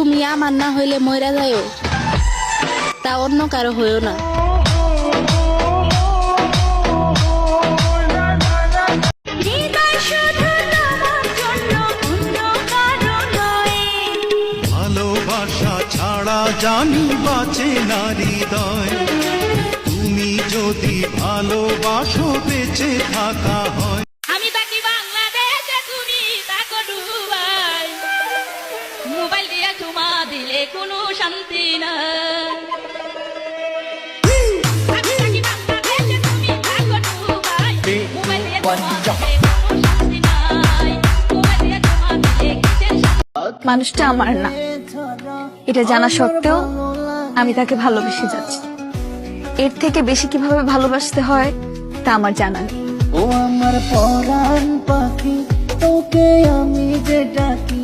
তুমি আমার না হইলে মইরা যাইও, তা অন্য কারো হইও না। ভালোবাসা ছাড়া জানি বাঁচে না হৃদয়, তুমি যদি ভালোবাসো বেঁচে থাকা হয়। আমি থাকি বাংলাদেশে, তুমি থাকো দুবাই, মোবাইল দিয়ে চুমা দিলে কোনো শান্তি নাই। আমি থাকি বাংলাদেশে, তুমি থাকো দুবাই, মোবাইল দিয়ে চুমা দিলে কোনো শান্তি নাই। মোবাইল দিয়ে চুমা দিলে কিসের শান্তি? মানুষটা আমার না, এটা জানা সত্ত্বেও আমি তাকে ভালোবেসে যাচ্ছি। এর থেকে বেশি কিভাবে ভালোবাসতে হয় তা আমার জানা নেই। ও আমার পরাণ পাখি, তোকে আমি যে ডাকি